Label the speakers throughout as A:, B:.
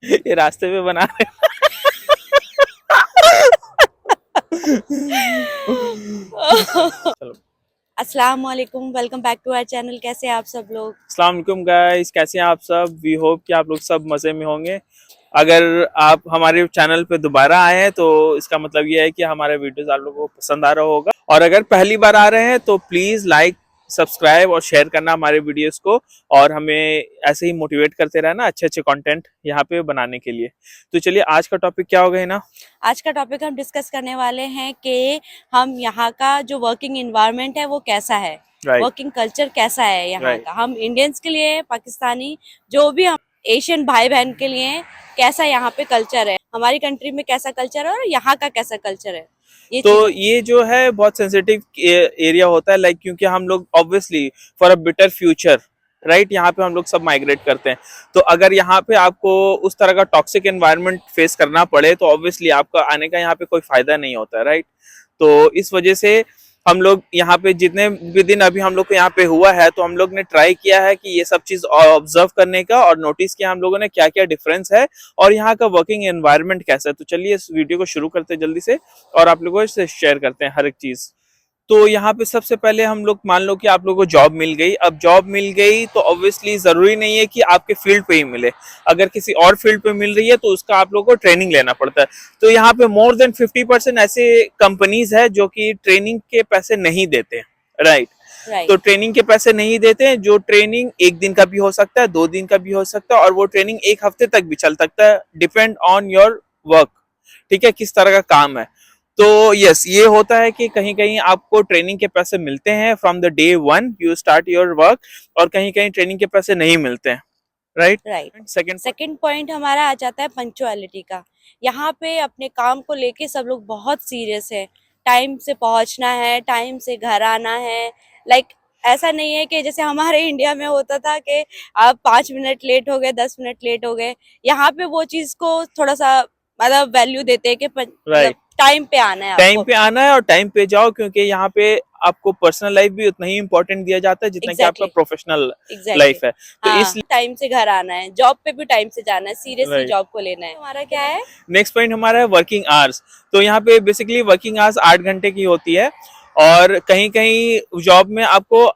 A: ये रास्ते पे बना रहे चलो।
B: अस्सलाम वालेकुम, welcome back to our channel. कैसे हैं आप सब लोग?
A: अस्सलाम वालेकुम गाइस, कैसे हैं आप सब? वी होप कि आप लोग सब मज़े में होंगे। अगर आप हमारे चैनल पे दोबारा आए हैं तो इसका मतलब ये है कि हमारे वीडियोस आप लोगों को पसंद आ रहा होगा, और अगर पहली बार आ रहे हैं तो प्लीज़ लाइक, सब्सक्राइब और शेयर करना हमारे वीडियोस को, और हमें ऐसे ही मोटिवेट करते रहना अच्छे अच्छे कंटेंट यहाँ पे बनाने के लिए। तो चलिए, आज का टॉपिक क्या होगा ना?
B: आज का टॉपिक हम डिस्कस करने वाले हैं कि हम यहाँ का जो वर्किंग एनवायरनमेंट है वो कैसा है,
A: राइट,
B: वर्किंग कल्चर कैसा है यहाँ
A: राइट।
B: का। हम इंडियंस के लिए, पाकिस्तानी, जो भी हम एशियन भाई बहन के लिए कैसा यहाँ पे कल्चर है, हमारी कंट्री में कैसा कल्चर है और यहाँ का कैसा कल्चर है, ये
A: तो
B: चीजें।
A: ये जो है बहुत सेंसिटिव एरिया होता है, लाइक क्योंकि हम लोग obviously for a better future, right, यहाँ पे हम लोग सब माइग्रेट करते हैं। तो अगर यहाँ पे आपको उस तरह का टॉक्सिक एनवायरनमेंट फेस करना पड़े तो ऑब्वियसली आपका आने का यहाँ पे कोई फायदा नहीं होता, राइट। तो इस वजह से हम लोग यहाँ पे जितने भी दिन अभी हम लोग को यहाँ पे हुआ है, तो हम लोग ने ट्राई किया है कि ये सब चीज ऑब्जर्व करने का, और नोटिस किया हम लोगों ने क्या क्या डिफरेंस है और यहाँ का वर्किंग एनवायरनमेंट कैसा है। तो चलिए इस वीडियो को शुरू करते हैं जल्दी से, और आप लोगों से शेयर करते हैं हर एक चीज। तो यहाँ पे सबसे पहले हम लोग मान लो कि आप लोगों को जॉब मिल गई। अब जॉब मिल गई तो ऑब्वियसली जरूरी नहीं है कि आपके फील्ड पे ही मिले, अगर किसी और फील्ड पे मिल रही है तो उसका आप लोगों को ट्रेनिंग लेना पड़ता है। तो यहाँ पे मोर देन 50% ऐसे कंपनीज है जो कि ट्रेनिंग के पैसे नहीं देते हैं, राइट। तो
B: राइट,
A: ट्रेनिंग के पैसे नहीं देते हैं। जो ट्रेनिंग एक दिन का भी हो सकता है, 2 दिन का भी हो सकता है, और वो ट्रेनिंग एक हफ्ते तक भी चल सकता है, डिपेंड ऑन योर वर्क, ठीक है, किस तरह का काम है। तो यस, ये होता है कि कहीं कहीं आपको ट्रेनिंग के पैसे मिलते हैं from the day one you start your work, और कहीं कहीं ट्रेनिंग के पैसे नहीं मिलते हैं, right.
B: Right.
A: Second,
B: second point हमारा आ जाता है पंक्चुअलिटी का। यहाँ पे अपने काम को लेके सब लोग बहुत सीरियस है। टाइम से पहुंचना है, टाइम से घर आना है। लाइक ऐसा नहीं है कि जैसे हमारे इंडिया में होता था कि आप 5 मिनट लेट हो गए, 10 मिनट लेट हो गए। यहाँ पे वो चीज को थोड़ा सा मतलब वैल्यू देते हैं कि मतलब
A: राइट,
B: टाइम पे आना है
A: टाइम
B: आपको।
A: पे आना है और टाइम पे जाओ, क्योंकि यहाँ पे आपको पर्सनल लाइफ भी उतना ही इम्पोर्टेंट दिया जाता है जितना कि आपका
B: एग्जैक्टली,
A: प्रोफेशनल
B: एग्जैक्टली।
A: लाइफ है। तो
B: हाँ,
A: इस,
B: टाइम से घर आना है, जॉब पे भी टाइम से जाना है, सीरियसली
A: राइट,
B: जॉब को लेना है। हमारा क्या है?
A: नेक्स्ट पॉइंट हमारा है वर्किंग आवर्स। तो यहाँ पे बेसिकली वर्किंग आवर्स 8 घंटे की होती है, और कहीं कहीं जॉब में आपको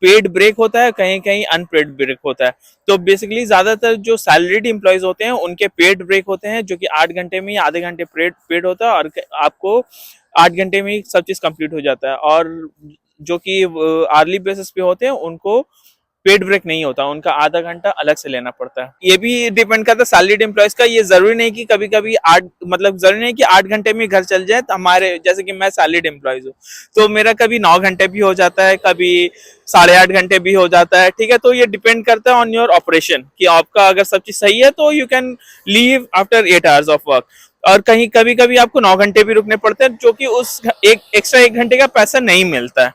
A: पेड ब्रेक होता है, कहीं कहीं अनपेड ब्रेक होता है। तो बेसिकली ज्यादातर जो सैलरीड एम्प्लॉयज होते हैं उनके पेड ब्रेक होते हैं, जो कि 8 घंटे में ही आधे घंटे पेड होता है, और आपको 8 घंटे में ही सब चीज कंप्लीट हो जाता है। और जो कि आर्ली बेसिस पे होते हैं उनको पेड ब्रेक नहीं होता, उनका आधा घंटा अलग से लेना पड़ता है। ये भी डिपेंड करता है सैलरीड एम्प्लॉयज का। ये जरूरी नहीं कि कभी कभी जरूरी नहीं कि 8 घंटे में घर चल जाए। तो हमारे जैसे कि मैं सैलरीड एम्प्लॉयज हूँ, तो मेरा कभी 9 घंटे भी हो जाता है, कभी 8.5 घंटे भी हो जाता है, ठीक है। तो ये डिपेंड करता है ऑन योर ऑपरेशन कि आपका अगर सब चीज सही है तो you can leave after 8 hours of work. और कहीं कभी कभी आपको 9 घंटे भी रुकने पड़ते हैं, जो कि उस एक एक्स्ट्रा 1 घंटे का पैसा नहीं मिलता है।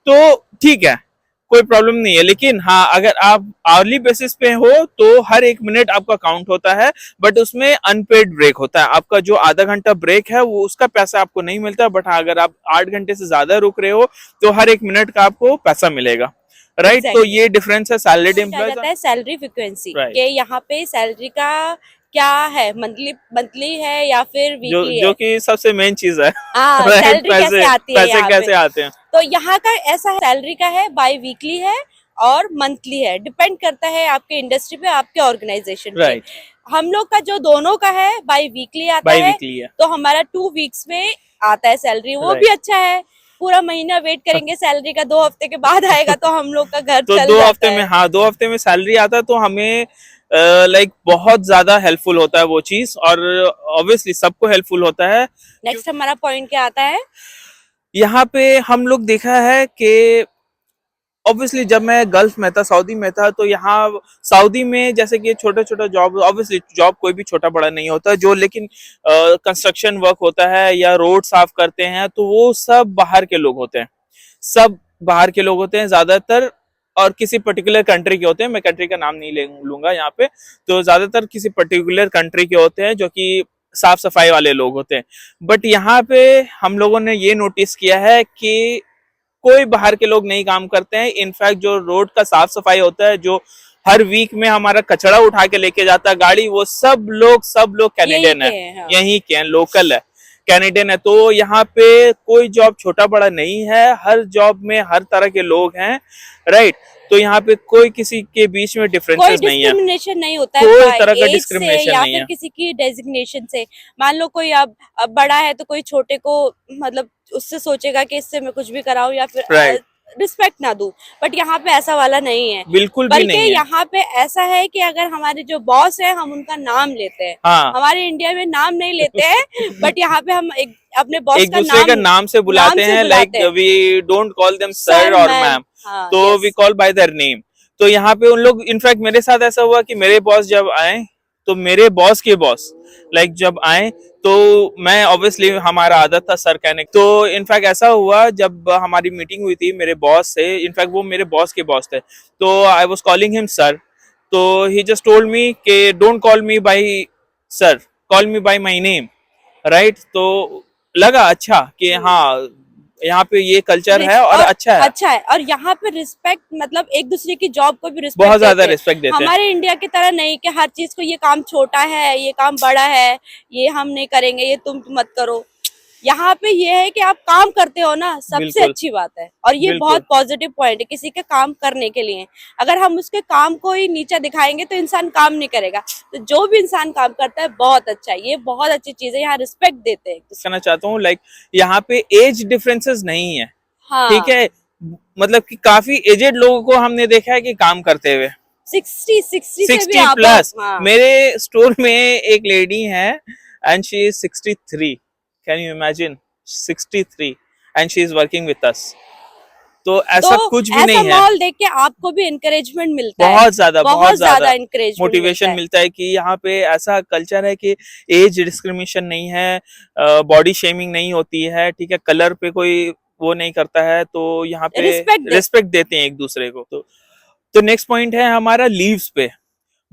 A: तो ठीक है, कोई प्रॉब्लम नहीं है। लेकिन हाँ, अगर आप आवरली बेसिस पे हो तो हर 1 मिनट आपका काउंट होता है, बट उसमें अनपेड ब्रेक होता है। आपका जो आधा घंटा ब्रेक है वो उसका पैसा आपको नहीं मिलता, बट हाँ, अगर आप 8 घंटे से ज्यादा रुक रहे हो तो हर 1 मिनट का आपको पैसा मिलेगा, राइट। तो
B: एग्जैक्टली।
A: ये डिफरेंस है सैलरीड
B: पॉइंट आ
A: एम्प्लॉयज,
B: जाता है सैलरी फ्रिक्वेंसी
A: राइट।
B: कि यहाँ पे सैलरी का क्या है, मंथली मंथली है या फिर
A: जो
B: वीकली
A: जो
B: है।
A: कि सबसे मेन चीज है
B: हाँ,
A: राइट,
B: सैलरी कैसे
A: पैसे
B: आती है
A: पैसे
B: यहाँ पे।
A: कैसे आते हैं।
B: तो यहाँ का ऐसा है, सैलरी का है बाई वीकली है और मंथली है। डिपेंड करता है आपके इंडस्ट्री पे, आपके ऑर्गेनाइजेशन पे।
A: राइट,
B: हम लोग का जो दोनों का है बाई वीकली आता
A: बाई
B: है।
A: वीकली है,
B: तो हमारा 2 वीक्स में आता है सैलरी, वो भी
A: राइट।
B: अच्छा है। पूरा महीना वेट करेंगे सैलरी का, 2 हफ्ते के बाद आएगा तो हम लोग का घर
A: तो
B: चल
A: दो
B: जाता
A: हफ्ते में,
B: है।
A: हाँ, 2 हफ्ते में सैलरी आता है, तो हमें लाइक बहुत ज्यादा हेल्पफुल होता है वो चीज, और ऑब्वियसली सबको हेल्पफुल होता है।
B: नेक्स्ट हमारा पॉइंट क्या आता है?
A: यहाँ पे हम लोग देखा है कि ऑब्वियसली जब मैं गल्फ में था, सऊदी में था, तो यहाँ सऊदी में जैसे कि छोटा छोटा जॉब, ऑब्वियसली जॉब कोई भी छोटा बड़ा नहीं होता जो, लेकिन कंस्ट्रक्शन वर्क होता है या रोड साफ करते हैं तो वो सब बाहर के लोग होते हैं, सब बाहर के लोग होते हैं ज्यादातर, और किसी पर्टिकुलर कंट्री के होते हैं। मैं कंट्री का नाम नहीं लूंगा यहाँ पे। तो ज्यादातर किसी पर्टिकुलर कंट्री के होते हैं जो कि साफ सफाई वाले लोग होते हैं। बट यहाँ पे हम लोगों ने ये नोटिस किया है कि कोई बाहर के लोग नहीं काम करते हैं। इनफैक्ट जो रोड का साफ सफाई होता है, जो हर वीक में हमारा कचरा उठा के लेके जाता है गाड़ी, वो सब लोग कैनेडियन है,
B: हाँ।
A: यहीं के हैं, लोकल है, कैनेडियन है। तो यहाँ पे कोई जॉब छोटा बड़ा नहीं है, हर जॉब में हर तरह के लोग हैं, राइट। तो यहाँ पे कोई किसी के बीच में
B: कोई
A: डिफरेंसेस नहीं है,
B: डिस्क्रिमिनेशन नहीं होता है
A: कोई तरह का
B: एज से
A: डिस्क्रिमिनेशन
B: या
A: नहीं
B: फिर
A: है।
B: किसी की डेजिग्नेशन से। मान लो कोई अब बड़ा है तो कोई छोटे को मतलब उससे सोचेगा कि इससे मैं कुछ भी कराऊं या फिर
A: राइट,
B: रिस्पेक्ट ना दूं, बट यहाँ पे ऐसा वाला नहीं है।
A: बिल्कुल भी
B: बल्कि
A: नहीं है।
B: यहाँ पे ऐसा है कि अगर हमारे जो बॉस है हम उनका नाम लेते हैं।
A: हाँ,
B: हमारे इंडिया में नाम नहीं लेते हैं, बट यहाँ पे हम अपने बॉस
A: एक
B: का
A: दूसरे का नाम से बुलाते हैं, लाइक
B: बुलाते हैं,
A: we don't call them sir
B: sir
A: और
B: मैम।
A: मैम,
B: हाँ,
A: तो we
B: yes.
A: Call by their name. तो यहाँ पे उन लोग, इनफैक्ट मेरे साथ ऐसा हुआ कि मेरे बॉस जब आए, तो मेरे बॉस के बॉस लाइक जब आए, तो मैं ऑब्वियसली, हमारा आदत था सर कहने, तो इनफैक्ट ऐसा हुआ जब हमारी मीटिंग हुई थी मेरे बॉस से, इनफैक्ट वो मेरे बॉस के बॉस थे, तो I was calling him sir, तो ही जस्ट टोल्ड मी कि don't call me by sir, call me by my name, right. तो लगा अच्छा कि हाँ यहाँ पे ये कल्चर है और अच्छा है,
B: अच्छा है। और यहाँ पे रिस्पेक्ट मतलब एक दूसरे की जॉब को भी रिस्पेक्ट
A: बहुत ज्यादा
B: देते हैं।
A: रिस्पेक्ट देते हैं।
B: हमारे इंडिया की तरह नहीं कि हर चीज को ये काम छोटा है, ये काम बड़ा है, ये हम नहीं करेंगे, ये तुम मत करो। यहाँ पे ये है कि आप काम करते हो ना, सबसे
A: बिल्कुल,
B: अच्छी बात है। और ये
A: बिल्कुल,
B: बहुत पॉजिटिव पॉइंट है किसी के काम करने के लिए। अगर हम उसके काम को ही नीचा दिखाएंगे तो इंसान काम नहीं करेगा। तो जो भी इंसान काम करता है बहुत अच्छा है, ये बहुत अच्छी चीज है। यहाँ रिस्पेक्ट देते हैं।
A: कहना चाहता हूँ लाइक यहाँ पे एज डिफरेंसेस नहीं है, ठीक
B: हाँ,
A: है। मतलब कि काफी एजेड लोगों को हमने देखा है कि काम करते हुए,
B: 60 से भी
A: 60
B: आप।
A: प्लस।
B: हाँ,
A: मेरे स्टोर में एक लेडी है and she is 63, can you imagine, 63 and she is working with us. तो
B: तो
A: ऐसा कुछ भी
B: ऐसा
A: नहीं है,
B: माहौल देख के आपको भी इंकरेजमेंट मिलता है,
A: बहुत ज्यादा
B: बहुत ज्यादा इंकरेजमेंट
A: मोटिवेशन
B: मिलता है।
A: मिलता है कि यहाँ पे ऐसा कल्चर है कि एज डिस्क्रिमिनेशन नहीं है, बॉडी शेमिंग नहीं होती है, ठीक है, कलर पे कोई वो नहीं करता है, तो यहाँ पे
B: रिस्पेक्ट
A: रिस्पेक्ट देते हैं एक दूसरे को। तो नेक्स्ट पॉइंट है हमारा लीव्स पे।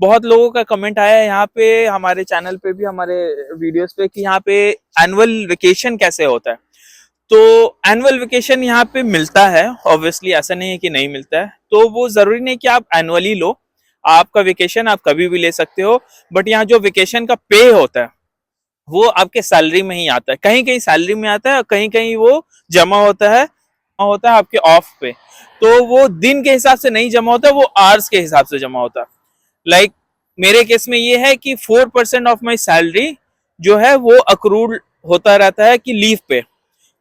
A: बहुत लोगों का कमेंट आया है यहाँ पे, हमारे चैनल पे भी, हमारे वीडियोस पे, कि यहाँ पे एनुअल वेकेशन कैसे होता है। तो एनुअल वेकेशन यहाँ पे मिलता है, ऑब्वियसली ऐसा नहीं है कि नहीं मिलता है। तो वो जरूरी नहीं कि आप एनुअली लो, आपका वेकेशन आप कभी भी ले सकते हो, बट यहाँ जो वेकेशन का पे होता है वो आपके सैलरी में ही आता है, कहीं कहीं सैलरी में आता है और कहीं कहीं वो जमा होता है आपके ऑफ पे। तो वो दिन के हिसाब से नहीं जमा होता, वो आवर्स के हिसाब से जमा होता है। लाइक मेरे केस में ये है कि 4% ऑफ माई सैलरी जो है वो अक्रूड होता रहता है कि लीव पे।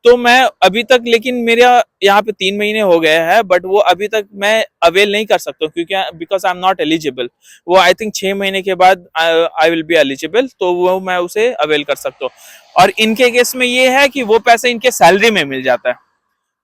A: तो मैं अभी तक, लेकिन मेरा यहाँ पे 3 महीने हो गए हैं, बट वो अभी तक मैं अवेल नहीं कर सकता हूँ, क्योंकि because I am not eligible. वो आई थिंक 6 महीने के बाद आई विल बी एलिजिबल, तो वो मैं उसे अवेल कर सकता हूँ। और इनके केस में ये है कि वो पैसे इनके सैलरी में मिल जाता है।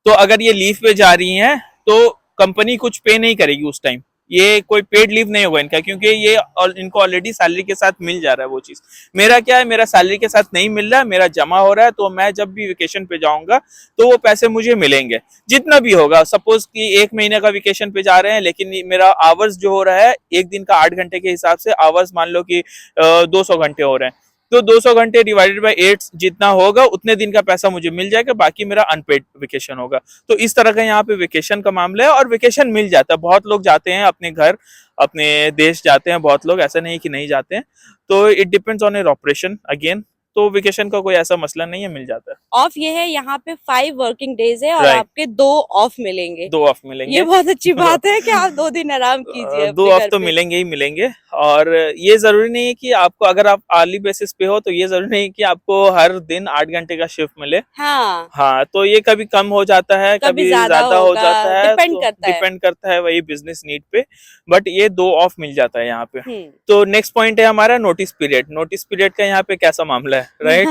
A: तो अगर ये लीव पे जा रही हैं तो कंपनी कुछ पे नहीं करेगी उस टाइम, ये कोई पेड लीव नहीं होगा इनका, क्योंकि ये इनको ऑलरेडी सैलरी के साथ मिल जा रहा है वो चीज। मेरा क्या है, मेरा सैलरी के साथ नहीं मिल रहा है, मेरा जमा हो रहा है, तो मैं जब भी वेकेशन पे जाऊंगा तो वो पैसे मुझे मिलेंगे, जितना भी होगा। सपोज कि 1 महीने का वेकेशन पे जा रहे हैं, लेकिन मेरा आवर्स जो हो रहा है, एक दिन का 8 घंटे के हिसाब से आवर्स मान लो कि 200 घंटे हो रहे हैं, तो 200 घंटे डिवाइडेड बाय 8 जितना होगा उतने दिन का पैसा मुझे मिल जाएगा, बाकी मेरा अनपेड वेकेशन होगा। तो इस तरह का यहाँ पे वेकेशन का मामला है, और वेकेशन मिल जाता है। बहुत लोग जाते हैं अपने घर, अपने देश जाते हैं बहुत लोग, ऐसा नहीं कि नहीं जाते हैं। तो it depends on your operation again, तो वेकेशन का कोई ऐसा मसला नहीं है, मिल जाता है।
B: ऑफ ये है यहाँ पे 5 वर्किंग डेज है और
A: राइट,
B: आपके 2 ऑफ मिलेंगे।
A: 2 ऑफ मिलेंगे।
B: ये बहुत अच्छी बात है कि आप 2 दिन आराम कीजिए
A: 2
B: अपने
A: ऑफ
B: घर
A: तो
B: पे।
A: मिलेंगे ही मिलेंगे। और ये जरूरी नहीं है कि आपको, अगर आप आर्ली बेसिस पे हो, तो ये जरूरी नहीं कि आपको हर दिन 8 घंटे का शिफ्ट मिले।
B: हाँ,
A: हाँ, तो ये कभी कम हो जाता है,
B: कभी
A: कभी
B: ज्यादा
A: ज्यादा हो
B: होगा,
A: जाता है,
B: डिपेंड
A: तो
B: करता है।
A: डिपेंड करता है वही बिजनेस नीड पे। बट ये 2 ऑफ मिल जाता है यहाँ पे।
B: हम्म।
A: तो नेक्स्ट पॉइंट है हमारा नोटिस पीरियड। नोटिस पीरियड का यहाँ पे कैसा मामला है, राइट?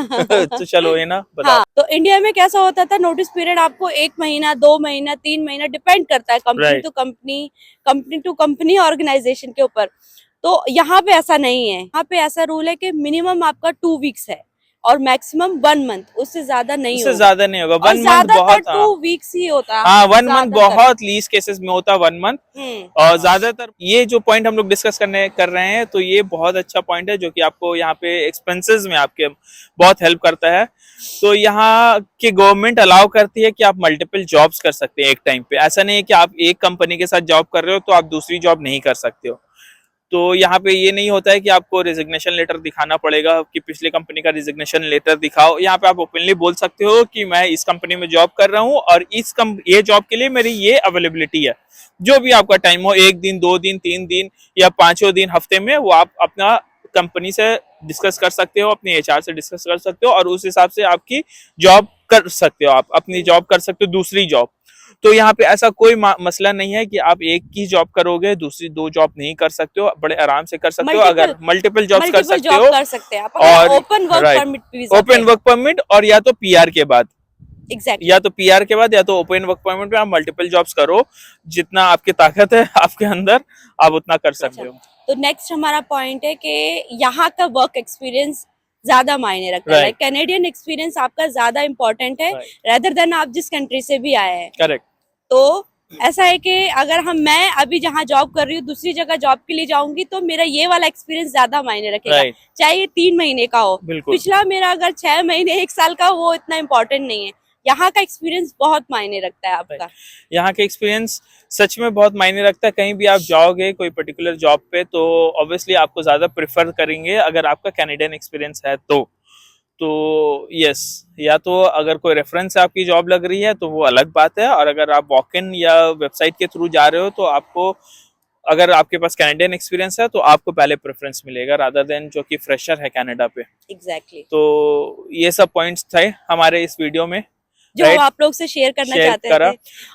A: तो चलो ये ना बताओ।
B: हाँ, तो इंडिया में कैसा होता था, नोटिस पीरियड आपको 1 महीना, 2 महीना, 3 महीना डिपेंड करता है company
A: right,
B: to company, company to company, organization के ऊपर। तो यहाँ पे ऐसा नहीं है। यहाँ पे ऐसा रूल है कि मिनिमम आपका 2 वीक्स है। और मैक्सिमम 1 मंथ, उससे ज्यादा नहीं
A: उससे
B: होगा।
A: ज्यादा नहीं होगा,
B: और
A: 1 मंथ
B: ज्यादातर
A: बहुत।
B: 2 वीक्स ही होता है।
A: हाँ 1 मंथ
B: ज्यादातर।
A: बहुत लीज केसेस में होता है, 1 मंथ। और ज्यादातर ये जो पॉइंट हम लोग डिस्कस कर रहे हैं, तो ये बहुत अच्छा पॉइंट है जो कि आपको यहाँ पे एक्सपेंसेस में आपके बहुत हेल्प करता है। तो यहाँ की गवर्नमेंट अलाउ करती है कि आप मल्टीपल जॉब्स कर सकते हैं एक टाइम पे। ऐसा नहीं है कि आप एक कंपनी के साथ जॉब कर रहे हो तो आप दूसरी जॉब नहीं कर सकते हो। तो यहाँ पे ये नहीं होता है कि आपको रेजिग्नेशन लेटर दिखाना पड़ेगा कि पिछले कंपनी का रेजिग्नेशन लेटर दिखाओ। यहाँ पे आप ओपनली बोल सकते हो कि मैं इस कंपनी में जॉब कर रहा हूँ और ये जॉब के लिए मेरी ये अवेलेबिलिटी है। जो भी आपका टाइम हो, 1 दिन 2 दिन 3 दिन या 5 दिन हफ्ते में, वो आप अपना कंपनी से डिस्कस कर सकते हो, अपने एचआर से डिस्कस कर सकते हो और उस हिसाब से आपकी जॉब कर सकते हो, आप अपनी जॉब कर सकते हो, दूसरी जॉब। तो यहाँ पे ऐसा कोई मसला नहीं है कि आप एक ही जॉब करोगे, दूसरी 2 जॉब नहीं कर सकते हो, बड़े आराम से कर सकते हो। अगर मल्टीपल जॉब्स कर सकते हो,
B: कर सकते हैं आप,
A: और
B: open work permit visa
A: open work permit, और या तो पीआर के बाद,
B: एग्जैक्टली
A: या तो पीआर के बाद या तो ओपन वर्क परमिट में आप मल्टीपल जॉब्स करो। जितना आपकी ताकत है आपके अंदर, आप उतना कर सकते हो।
B: तो नेक्स्ट हमारा पॉइंट है कि यहाँ का वर्क एक्सपीरियंस ज्यादा मायने रखता है। कैनेडियन एक्सपीरियंस आपका ज्यादा इंपॉर्टेंट है रेदर देन आप जिस कंट्री से भी आए हैं।
A: करेक्ट।
B: तो ऐसा है कि अगर मैं अभी जहाँ जॉब कर रही हूँ दूसरी जगह जॉब के लिए जाऊंगी तो मेरा ये वाला एक्सपीरियंस ज्यादा मायने रखेगा, चाहे ये 3 महीने का हो। पिछला मेरा अगर 6 महीने 1 साल का, वो इतना इम्पोर्टेंट नहीं है। यहाँ का एक्सपीरियंस बहुत मायने रखता है आपका। यहाँ
A: का एक्सपीरियंस सच में बहुत मायने रखता है। कहीं भी आप जाओगे कोई पर्टिकुलर जॉब पे, तो ऑब्वियसली आपको ज्यादा प्रेफर करेंगे अगर आपका कैनेडियन एक्सपीरियंस है तो यस। या तो अगर कोई रेफरेंस से आपकी जॉब लग रही है तो वो अलग बात है, और अगर आप वॉक इन या वेबसाइट के थ्रू जा रहे हो तो आपको, अगर आपके पास कैनेडियन एक्सपीरियंस है तो आपको पहले प्रेफरेंस मिलेगा रादर देन जो कि फ्रेशर है कनाडा पे।
B: एग्जैक्टली।
A: तो ये सब पॉइंट्स थे हमारे इस वीडियो में
B: जो आप लोग से शेयर करना चाहते थे।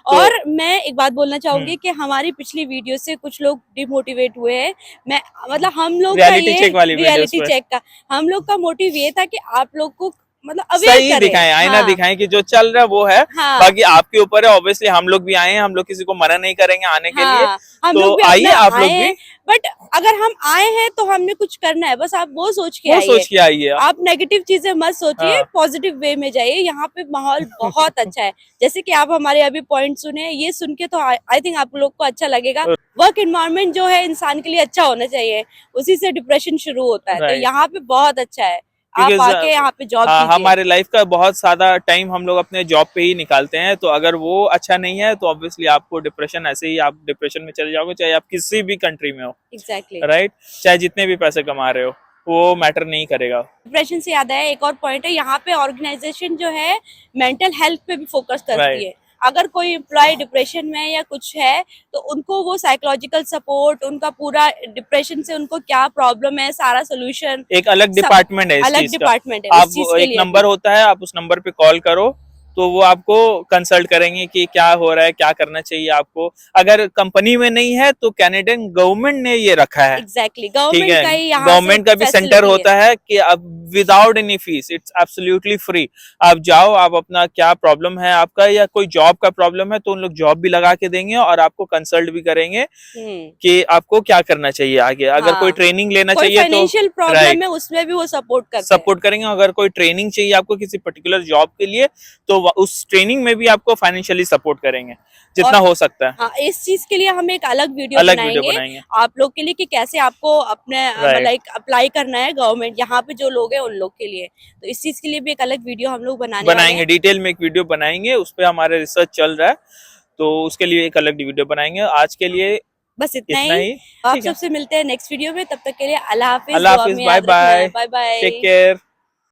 B: और मैं एक बात बोलना चाहूंगी कि हमारी पिछली वीडियो से कुछ लोग डिमोटिवेट हुए हैं। मैं मतलब हम लोग का ये रियलिटी चेक का हम लोग का मोटिव ये था कि आप लोग को मतलब
A: सही दिखाएं, आईना दिखाएं कि जो चल रहा है वो है। बाकी आपके ऊपर है। ऑब्वियसली हम लोग भी आए हैं, हम लोग किसी को मना नहीं करेंगे आने के लिए। तो आइए आप लोग भी।
B: बट अगर हम आए हैं तो हमने कुछ करना है, बस आप वो सोच के आइए। आप नेगेटिव चीजें मत सोचिए, पॉजिटिव वे में जाइए। यहाँ पे माहौल बहुत अच्छा है। जैसे कि आप हमारे अभी पॉइंट सुने, ये सुन के तो आई थिंक आप लोग को अच्छा लगेगा। वर्क एनवायरनमेंट जो है इंसान के लिए अच्छा होना चाहिए, उसी से डिप्रेशन शुरू होता है। तो यहाँ पे बहुत अच्छा है, आप आके यहाँ पे जॉब कीजिए।
A: हमारे लाइफ का बहुत ज्यादा टाइम हम लोग अपने जॉब पे ही निकालते हैं, तो अगर वो अच्छा नहीं है तो ऑब्वियसली आपको डिप्रेशन, ऐसे ही आप डिप्रेशन में चले जाओगे, चाहे आप किसी भी कंट्री में हो।
B: Exactly
A: right. चाहे जितने भी पैसे कमा रहे हो, वो मैटर नहीं करेगा।
B: डिप्रेशन से याद आया, एक और पॉइंट है, यहाँ पे ऑर्गेनाइजेशन जो है मेंटल हेल्थ पे भी फोकस करती है। अगर कोई एम्प्लॉय डिप्रेशन में या कुछ है तो उनको वो साइकोलॉजिकल सपोर्ट, उनका पूरा डिप्रेशन से उनको क्या प्रॉब्लम है, सारा सोल्यूशन,
A: एक अलग डिपार्टमेंट है,
B: अलग डिपार्टमेंट है।
A: आप एक नंबर होता है, आप उस नंबर पे कॉल करो तो वो आपको कंसल्ट करेंगे कि क्या हो रहा है, क्या करना चाहिए आपको। अगर कंपनी में नहीं है तो कैनेडियन गवर्नमेंट ने ये रखा है।
B: एग्जैक्टली।
A: गवर्नमेंट का भी सेंटर होता है कि अब without any fees, it's absolutely free. आप जाओ, आप अपना क्या प्रॉब्लम है आपका, या कोई जॉब का प्रॉब्लम है तो उन लोग जॉब भी लगा के देंगे और आपको कंसल्ट भी करेंगे कि आपको क्या करना चाहिए आगे। अगर कोई ट्रेनिंग लेना चाहिए,
B: फाइनेंशियल प्रॉब्लम है उसमें भी वो सपोर्ट
A: करेंगे। अगर कोई ट्रेनिंग चाहिए आपको किसी पर्टिकुलर जॉब के लिए, तो उस ट्रेनिंग में भी आपको फाइनेंशियली सपोर्ट करेंगे जितना हो सकता है।
B: हाँ, इस चीज के लिए हम एक अलग वीडियो बनाएंगे आप लोग के लिए कि कैसे आपको अपने लाइक अप्लाई करना है गवर्नमेंट, यहाँ पे जो लोग हैं उन लोग के लिए। तो इस चीज के लिए भी एक अलग वीडियो हम लोग बनाएंगे,
A: डिटेल में एक वीडियो बनाएंगे। उस पर हमारा रिसर्च चल रहा है, तो उसके लिए एक अलग वीडियो बनाएंगे। आज के लिए
B: बस इतना ही। आप सबसे मिलते हैं नेक्स्ट वीडियो में, तब तक के लिए अल्लाह हाफिज,
A: बाय बाय, टेक केयर।